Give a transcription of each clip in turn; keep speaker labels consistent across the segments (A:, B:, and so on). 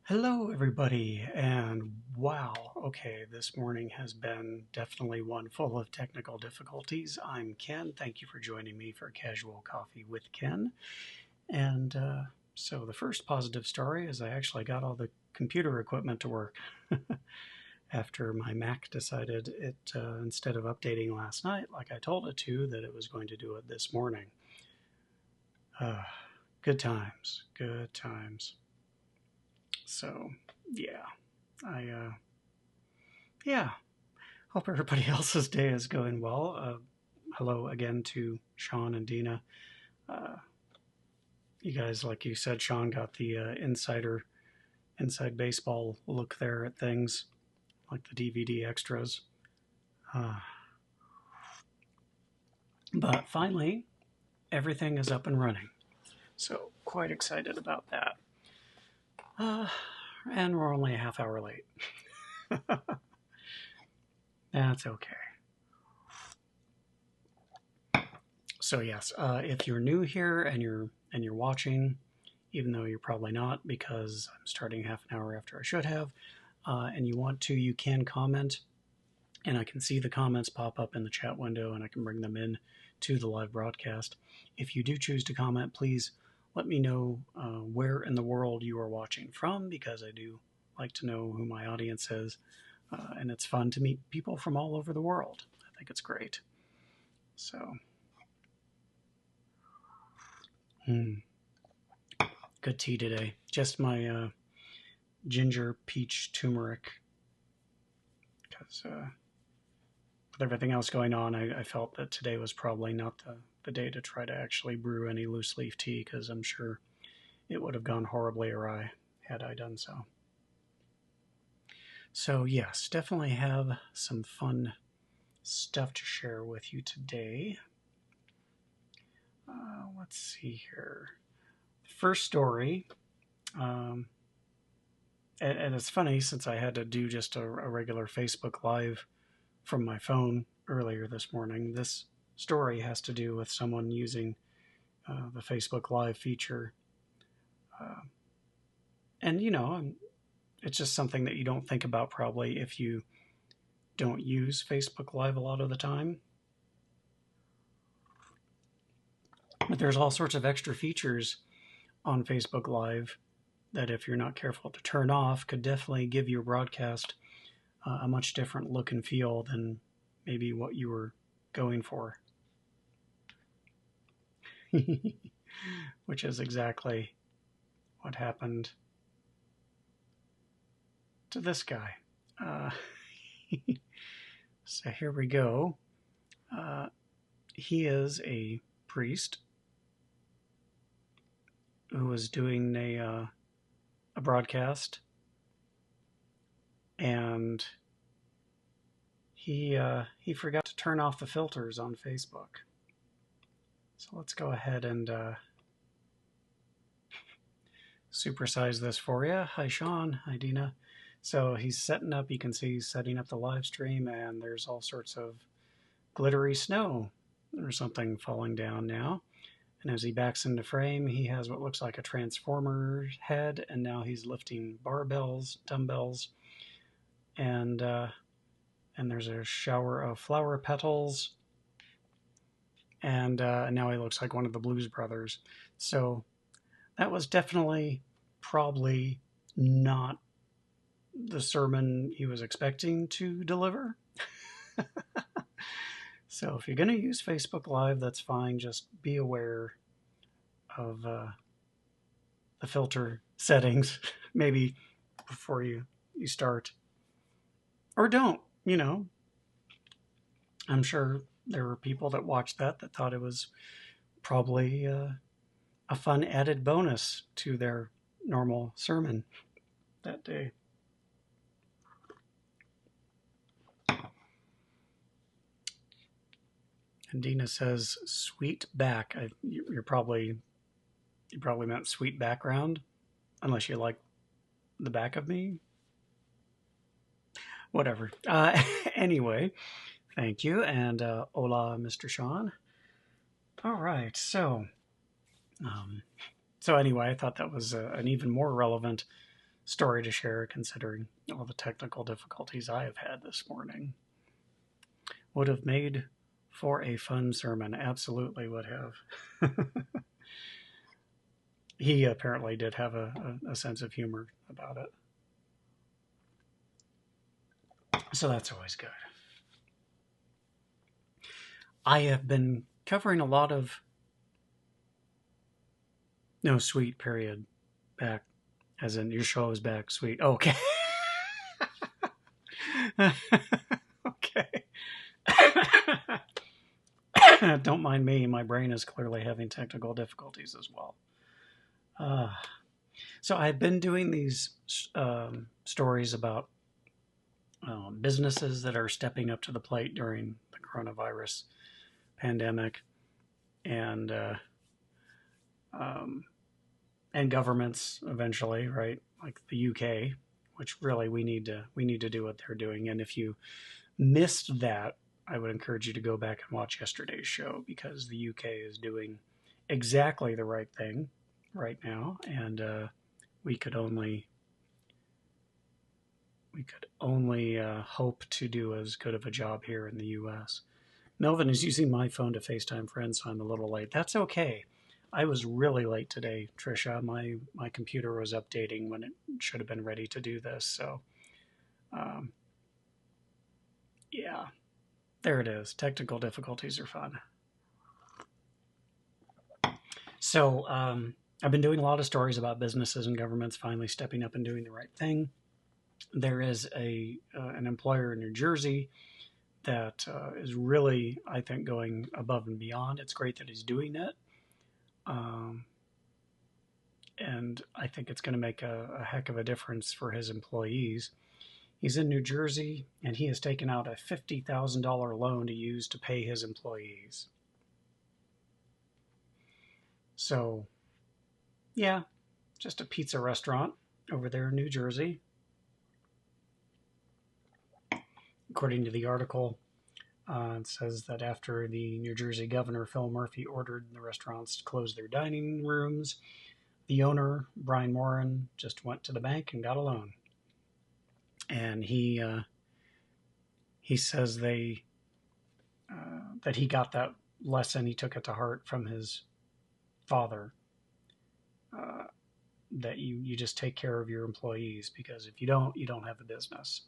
A: Hello, everybody, and wow, okay, this morning has been definitely one full of technical difficulties. I'm Ken. Thank you for joining me for Casual Coffee with Ken. And so, the first positive story is I actually got all the computer equipment to work after my Mac decided it, instead of updating last night like I told it to, that it was going to do it this morning. Good times, good times. So, yeah, yeah, hope everybody else's day is going well. Hello again to Sean and Dina. You guys, like you said, Sean got the inside baseball look there at things, like the DVD extras. But finally, everything is up and running. So, quite excited about that. And we're only a half hour late. That's okay. So yes, if you're new here and you're watching, even though you're probably not because I'm starting half an hour after I should have, and you want to, you can comment, and I can see the comments pop up in the chat window, and I can bring them in to the live broadcast. If you do choose to comment, please let me know where in the world you are watching from, because I do like to know who my audience is, and it's fun to meet people from all over the world. I think it's great. So, good tea today. Just my ginger peach turmeric, because with everything else going on, I felt that today was probably not the day to try to actually brew any loose leaf tea, because I'm sure it would have gone horribly awry had I done so. So yes, definitely have some fun stuff to share with you today. Let's see here. First story, and it's funny since I had to do just a regular Facebook Live from my phone earlier this morning. This story has to do with someone using the Facebook Live feature. And, you know, it's just something that you don't think about probably if you don't use Facebook Live a lot of the time. But there's all sorts of extra features on Facebook Live that if you're not careful to turn off could definitely give your broadcast a much different look and feel than maybe what you were going for. Which is exactly what happened to this guy. So here we go. He is a priest who was doing a broadcast, and he forgot to turn off the filters on Facebook. So let's go ahead and supersize this for you. Hi, Sean. Hi, Dina. So he's setting up, you can see he's setting up the live stream, and there's all sorts of glittery snow or something falling down now. And as he backs into frame, he has what looks like a transformer head, and now he's lifting barbells, dumbbells, and there's a shower of flower petals, and now he looks like one of the Blues Brothers. So that was definitely probably not the sermon he was expecting to deliver. So if you're going to use Facebook Live, that's fine. Just be aware of the filter settings, maybe before you start. Or don't, you know. I'm sure there were people that watched that thought it was probably a fun added bonus to their normal sermon that day. And Dina says, "Sweet back." You probably meant sweet background, unless you like the back of me? Whatever. Anyway, thank you. And hola, Mr. Sean. All right. Um, so anyway, I thought that was an even more relevant story to share considering all the technical difficulties I have had this morning. Would have made for a fun sermon. Absolutely would have. He apparently did have a sense of humor about it. So that's always good. I have been covering a lot of no sweet period back, as in your show is back sweet. Okay. Okay. Don't mind me. My brain is clearly having technical difficulties as well. So I've been doing these stories about businesses that are stepping up to the plate during the coronavirus pandemic, and governments eventually, right? Like the UK, which really we need to do what they're doing. And if you missed that, I would encourage you to go back and watch yesterday's show, because the UK is doing exactly the right thing right now, and we could only hope to do as good of a job here in the US. Melvin is using my phone to FaceTime friends, so I'm a little late. That's okay. I was really late today, Trisha. My computer was updating when it should have been ready to do this. So, yeah, there it is. Technical difficulties are fun. So, I've been doing a lot of stories about businesses and governments finally stepping up and doing the right thing. There is an employer in New Jersey that is really, I think, going above and beyond. It's great that he's doing it. And I think it's going to make a heck of a difference for his employees. He's in New Jersey, and he has taken out a $50,000 loan to use to pay his employees. So, yeah, just a pizza restaurant over there in New Jersey. According to the article, it says that after the New Jersey governor, Phil Murphy, ordered the restaurants to close their dining rooms, the owner, Brian Moran, just went to the bank and got a loan. And he says that he got that lesson, he took it to heart from his father, that you just take care of your employees, because if you don't have a business.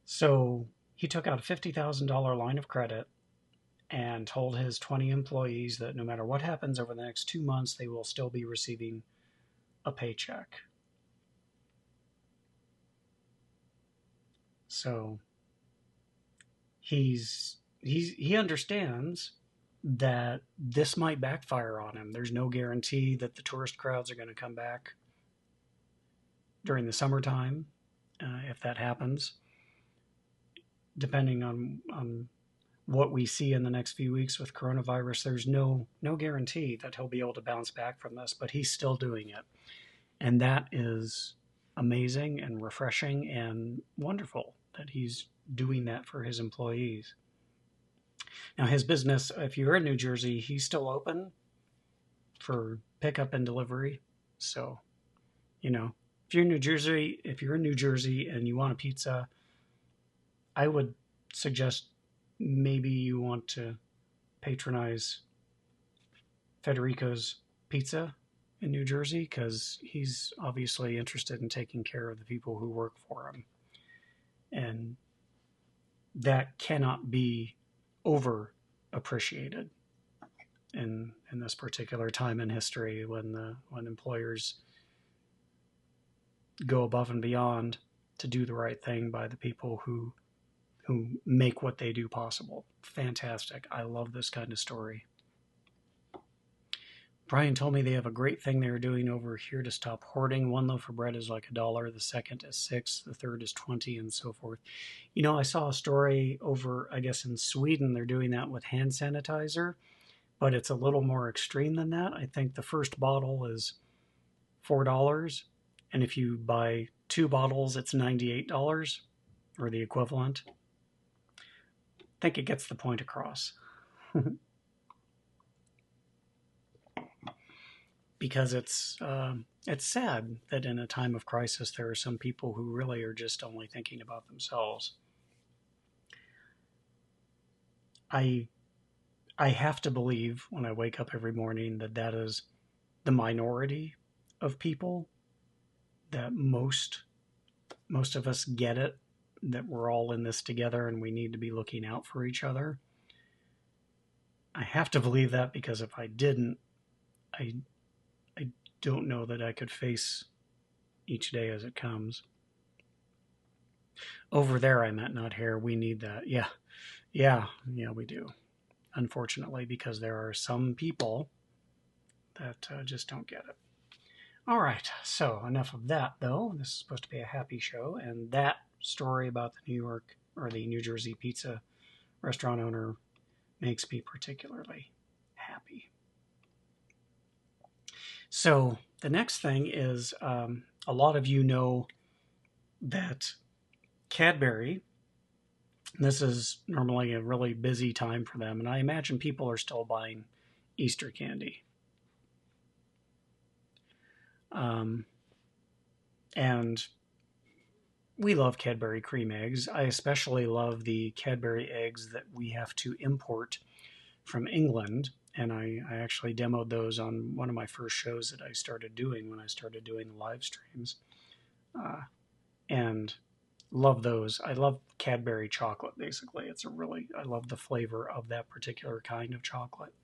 A: So he took out a $50,000 line of credit and told his 20 employees that no matter what happens over the next 2 months, they will still be receiving a paycheck. So he understands that this might backfire on him. There's no guarantee that the tourist crowds are going to come back during the summertime, if that happens. Depending on what we see in the next few weeks with coronavirus, there's no guarantee that he'll be able to bounce back from this, but he's still doing it. And that is amazing and refreshing and wonderful that he's doing that for his employees. Now, his business, if you're in New Jersey, he's still open for pickup and delivery. So, if you're in New Jersey and you want a pizza, I would suggest maybe you want to patronize Federico's Pizza in New Jersey, because he's obviously interested in taking care of the people who work for him. And that cannot be over appreciated in this particular time in history, when employers go above and beyond to do the right thing by the people who make what they do possible. Fantastic. I love this kind of story. Brian told me they have a great thing they're doing over here to stop hoarding. One loaf of bread is like $1, the second is $6, the third is $20, and so forth. I saw a story over, I guess in Sweden, they're doing that with hand sanitizer, but it's a little more extreme than that. I think the first bottle is $4, And if you buy 2 bottles, it's $98 or the equivalent. I think it gets the point across. Because it's sad that in a time of crisis there are some people who really are just only thinking about themselves. I have to believe when I wake up every morning that that is the minority of people, that most of us get it, that we're all in this together and we need to be looking out for each other. I have to believe that, because if I didn't, I don't know that I could face each day as it comes. Over there, I meant, not here. We need that. Yeah, we do. Unfortunately, because there are some people that just don't get it. All right, so enough of that, though. This is supposed to be a happy show, and that story about the New Jersey pizza restaurant owner makes me particularly happy. So the next thing is, a lot of you know that Cadbury, this is normally a really busy time for them, and I imagine people are still buying Easter candy. And we love Cadbury cream eggs. I especially love the Cadbury eggs that we have to import from England. And I actually demoed those on one of my first shows that I started doing when I started doing the live streams. And love those. I love Cadbury chocolate, basically. I love the flavor of that particular kind of chocolate.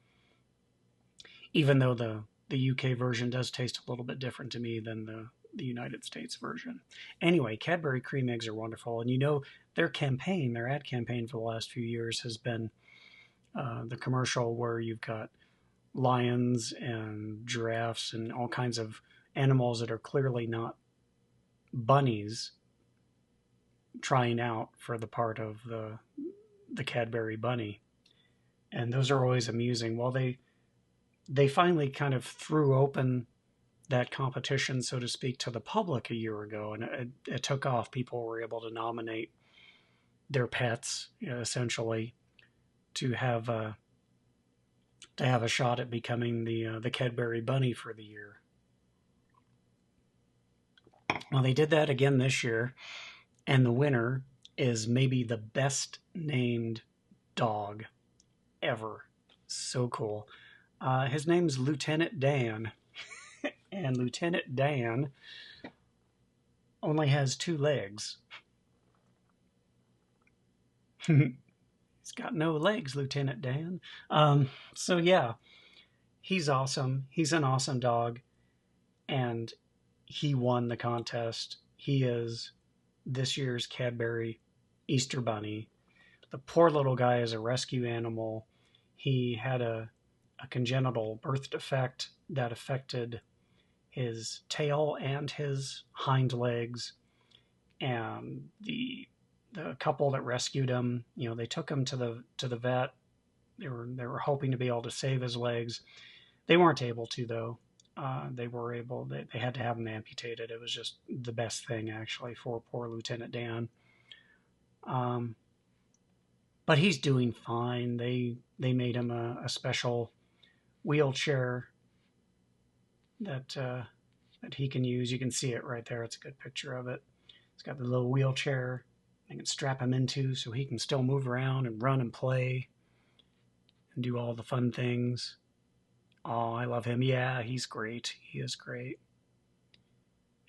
A: Even though the UK version does taste a little bit different to me than the United States version. Anyway, Cadbury cream eggs are wonderful. And their ad campaign for the last few years has been the commercial where you've got lions and giraffes and all kinds of animals that are clearly not bunnies trying out for the part of the Cadbury Bunny. And those are always amusing. Well, they finally kind of threw open that competition, so to speak, to the public a year ago, and it took off. People were able to nominate their pets, essentially, to have a shot at becoming the Cadbury Bunny for the year. Well, they did that again this year, and the winner is maybe the best named dog ever. So cool. His name's Lieutenant Dan. And Lieutenant Dan only has 2 legs. He's got no legs, Lieutenant Dan. So yeah, he's awesome. He's an awesome dog. And he won the contest. He is this year's Cadbury Easter Bunny. The poor little guy is a rescue animal. He had a congenital birth defect that affected his tail and his hind legs. And the couple that rescued him, they took him to the vet. They were hoping to be able to save his legs. They weren't able to, though. They had to have him amputated. It was just the best thing, actually, for poor Lieutenant Dan. But he's doing fine. They made him a special wheelchair that he can use. You can see it right there. It's a good picture of it. It's got the little wheelchair they can strap him into so he can still move around and run and play and do all the fun things. Oh, I love him. Yeah, he's great. He is great.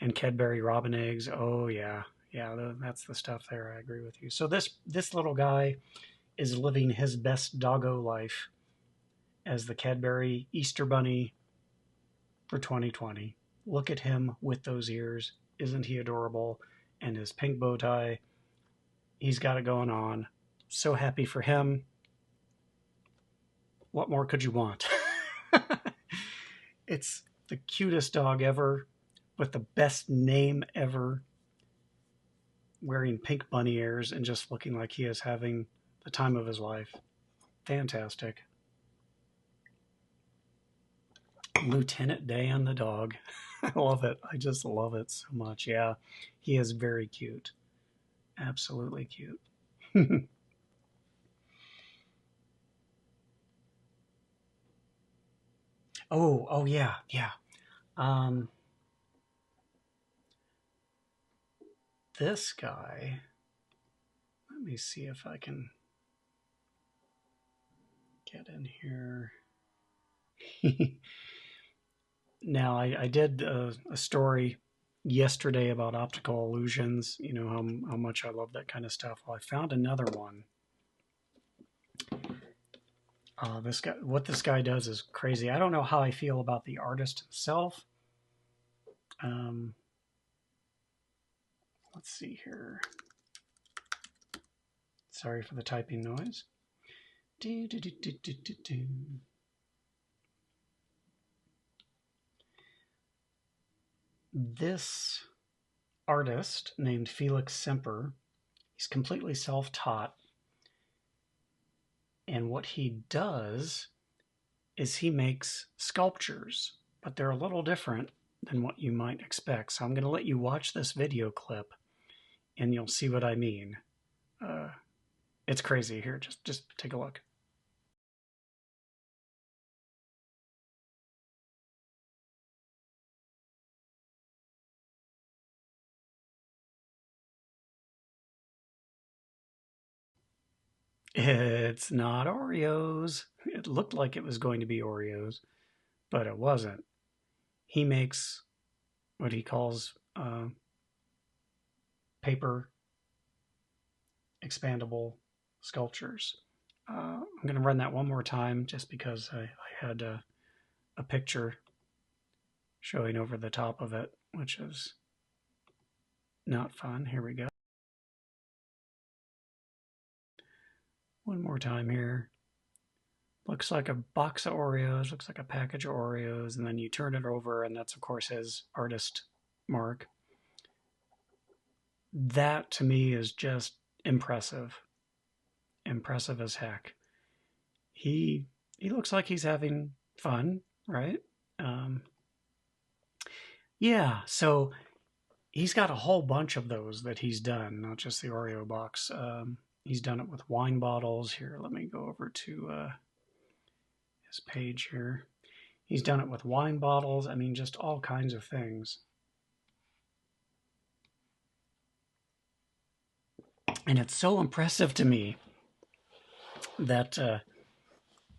A: And Cadbury Robin eggs. Oh, yeah. Yeah, that's the stuff there. I agree with you. So this little guy is living his best doggo life as the Cadbury Easter Bunny for 2020. Look at him with those ears. Isn't he adorable? And his pink bow tie. He's got it going on. So happy for him. What more could you want? It's the cutest dog ever, with the best name ever, wearing pink bunny ears and just looking like he is having the time of his life. Fantastic. Lieutenant Dan the dog. I love it. I just love it so much. Yeah, he is very cute. Absolutely cute. Oh yeah, yeah. Um, this guy. Let me see if I can get in here. Now, I did a story yesterday about optical illusions. You know how much I love that kind of stuff. Well, I found another one. This guy, what this guy does is crazy. I don't know how I feel about the artist himself. Um, let's see here. Sorry for the typing noise. Do, do, do, do, do, do, do. This artist named Felix Semper, he's completely self-taught, and what he does is he makes sculptures, but they're a little different than what you might expect. So I'm going to let you watch this video clip, and you'll see what I mean. It's crazy. Here, just take a look. It's not Oreos. It looked like it was going to be Oreos, but it wasn't. He makes what he calls paper expandable sculptures. I'm going to run that one more time just because I had a picture showing over the top of it, which is not fun. Here we go. One more time here. Looks like a box of Oreos, looks like a package of Oreos, and then you turn it over, and that's, of course, his artist mark. That, to me, is just impressive. Impressive as heck. He looks like he's having fun, right? Yeah, so he's got a whole bunch of those that he's done, not just the Oreo box. He's done it with wine bottles. Here, let me go over to his page here. He's done it with wine bottles. I mean, just all kinds of things. And it's so impressive to me that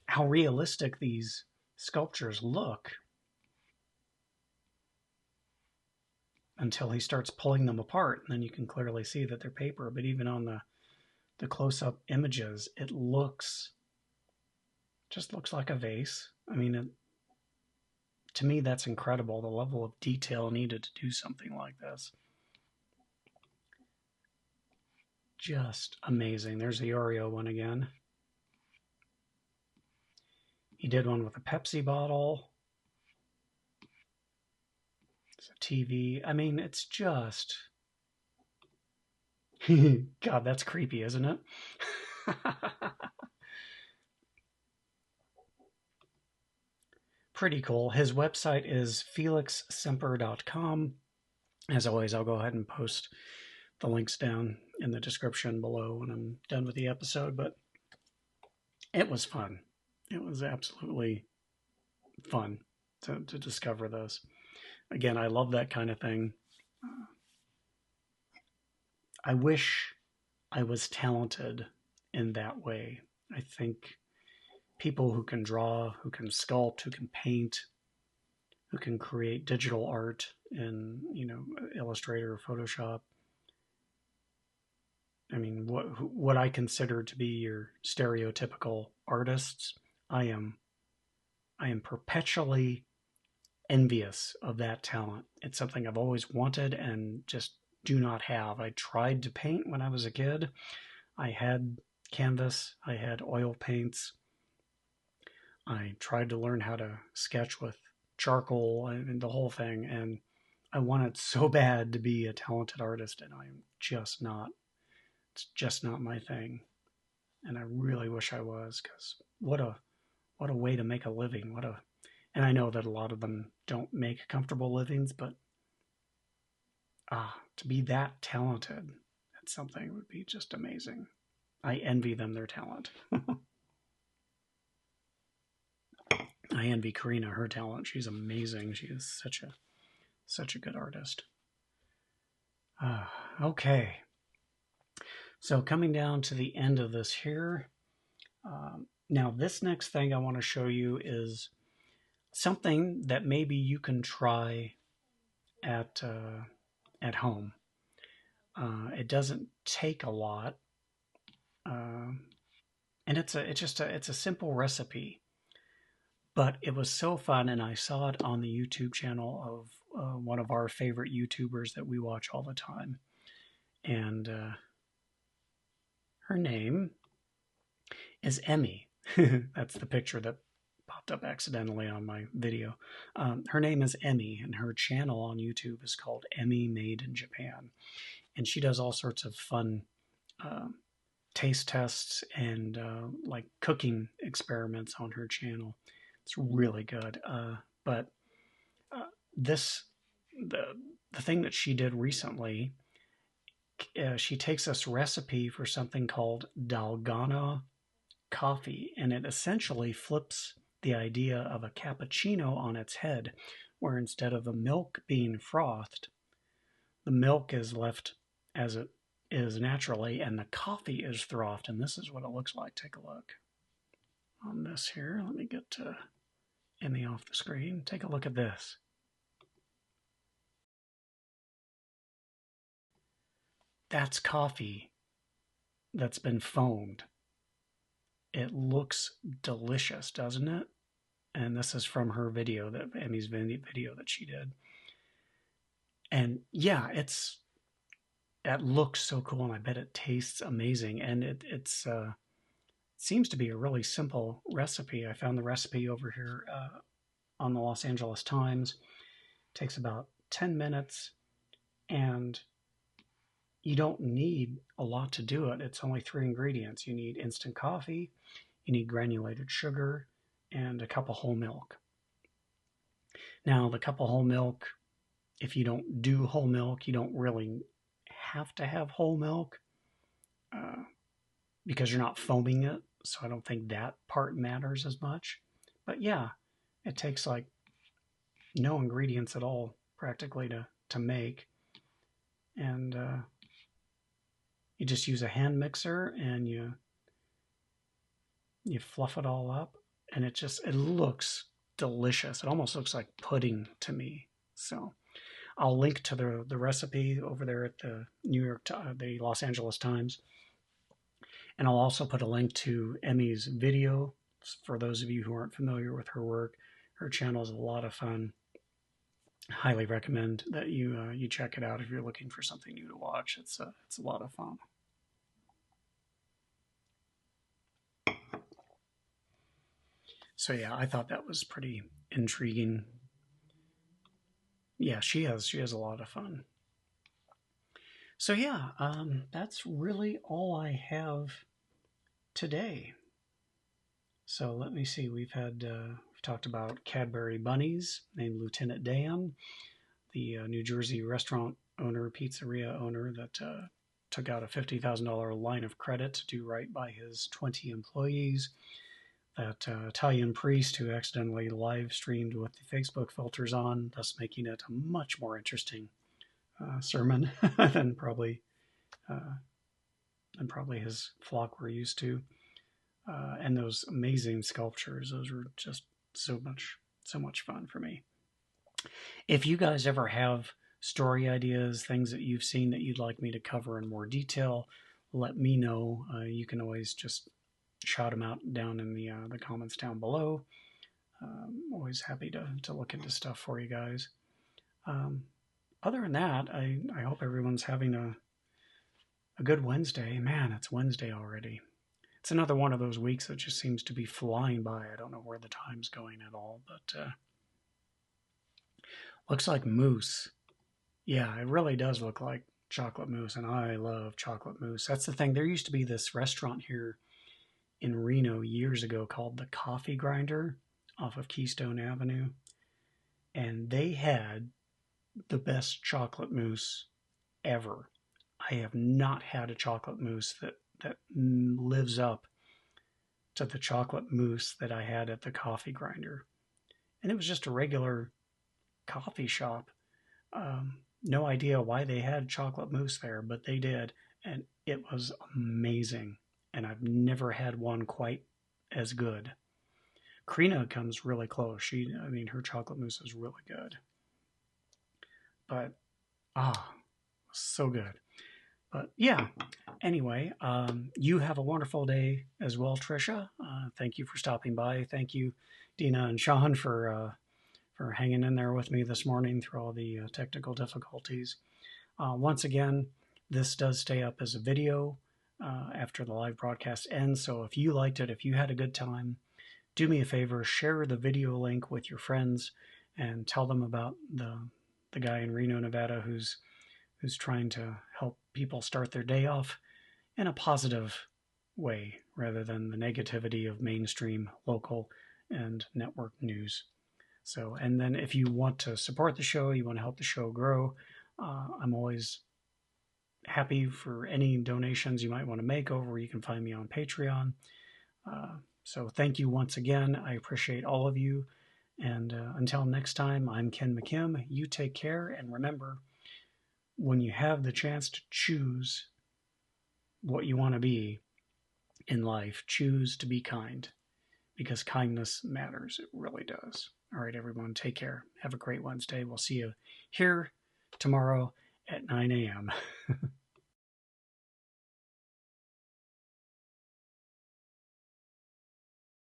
A: how realistic these sculptures look until he starts pulling them apart. And then you can clearly see that they're paper. But even on the close-up images, it just looks like a vase. I mean, to me, that's incredible, the level of detail needed to do something like this. Just amazing. There's the Oreo one again. He did one with a Pepsi bottle. It's a TV. I mean, it's just... God, that's creepy, isn't it? Pretty cool. His website is felixsemper.com. As always, I'll go ahead and post the links down in the description below when I'm done with the episode, but it was fun. It was absolutely fun to discover this. Again, I love that kind of thing. I wish I was talented in that way. I think people who can draw, who can sculpt, who can paint, who can create digital art in, Illustrator or Photoshop. I mean, what I consider to be your stereotypical artists, I am perpetually envious of that talent. It's something I've always wanted and just do not have. I tried to paint when I was a kid. I had canvas, I had oil paints. I tried to learn how to sketch with charcoal and the whole thing, and I wanted so bad to be a talented artist, and I'm just not. It's just not my thing, and I really wish I was, because what a way to make a living. And I know that a lot of them don't make comfortable livings, but to be that talented at something would be just amazing. I envy them their talent. I envy Karina her talent. She's amazing. She is such a good artist. Okay. So coming down to the end of this here. Now this next thing I want to show you is something that maybe you can try at home. It doesn't take a lot, and it's a simple recipe, but it was so fun, and I saw it on the YouTube channel of one of our favorite YouTubers that we watch all the time, and her name is Emmy. That's the picture that popped up accidentally on my video. Her name is Emmy, and her channel on YouTube is called Emmy Made in Japan. And she does all sorts of fun taste tests and like cooking experiments on her channel. It's really good. But this, the thing that she did recently, she takes this recipe for something called Dalgona coffee, and it essentially flips the idea of a cappuccino on its head, where instead of the milk being frothed, the milk is left as it is naturally, and the coffee is frothed, and this is what it looks like. Take a look on this here. Let me get Emmy off the screen. Take a look at this. That's coffee that's been foamed. It looks delicious, doesn't it? And this is from her video, that Emmy's video that she did. And yeah, it looks so cool, and I bet it tastes amazing. And it seems to be a really simple recipe. I found the recipe over here on the Los Angeles Times. It takes about 10 minutes, and you don't need a lot to do it. It's only 3 ingredients. You need instant coffee, you need granulated sugar, and a cup of whole milk. Now, the cup of whole milk, if you don't do whole milk, you don't really have to have whole milk because you're not foaming it. So I don't think that part matters as much. But yeah, it takes like no ingredients at all practically to make. And you just use a hand mixer, and you fluff it all up, and it looks delicious. It almost looks like pudding to me. So I'll link to the recipe over there at the the Los Angeles Times, and I'll also put a link to Emmy's video for those of you who aren't familiar with her work. Her channel is a lot of fun. Highly recommend that you check it out if you're looking for something new to watch. It's a lot of fun. So yeah, I thought that was pretty intriguing. Yeah, she has a lot of fun. So yeah, that's really all I have today. So let me see. We've talked about Cadbury Bunnies named Lieutenant Dan, the New Jersey restaurant owner, pizzeria owner that took out a $50,000 line of credit to do right by his 20 employees. That Italian priest who accidentally live streamed with the Facebook filters on, thus making it a much more interesting sermon than probably his flock were used to. And those amazing sculptures, those were just so much fun for me. If you guys ever have story ideas, things that you've seen that you'd like me to cover in more detail, let me know. You can always just shout them out down in the comments down below. Always happy to look into stuff for you guys. Other than that, I hope everyone's having a good Wednesday. Man, it's Wednesday already. It's another one of those weeks that just seems to be flying by. I don't know where the time's going at all, but looks like mousse. Yeah, it really does look like chocolate mousse, and I love chocolate mousse. That's the thing. There used to be this restaurant here in Reno years ago called the Coffee Grinder. off of Keystone Avenue, and they had the best chocolate mousse ever. I have not had a chocolate mousse that lives up to the chocolate mousse that I had at the coffee grinder. And it was just a regular coffee shop. No idea why they had chocolate mousse there, but they did. And it was amazing. And I've never had one quite as good. Krina comes really close. Her chocolate mousse is really good. But, so good. But yeah, anyway, you have a wonderful day as well, Trisha. Thank you for stopping by. Thank you, Dina and Sean, for hanging in there with me this morning through all the technical difficulties. Once again, this does stay up as a video after the live broadcast ends. So if you liked it, if you had a good time, do me a favor, share the video link with your friends and tell them about the guy in Reno, Nevada, who's trying to help people start their day off in a positive way rather than the negativity of mainstream, local, and network news. So, and then if you want to support the show, you want to help the show grow, I'm always happy for any donations you might want to make over. You can find me on Patreon. So thank you once again. I appreciate all of you. And until next time, I'm Ken McKim. You take care, and remember, when you have the chance to choose what you want to be in life, choose to be kind, because kindness matters. It really does. All right, everyone, take care. Have a great Wednesday. We'll see you here tomorrow at 9 a.m.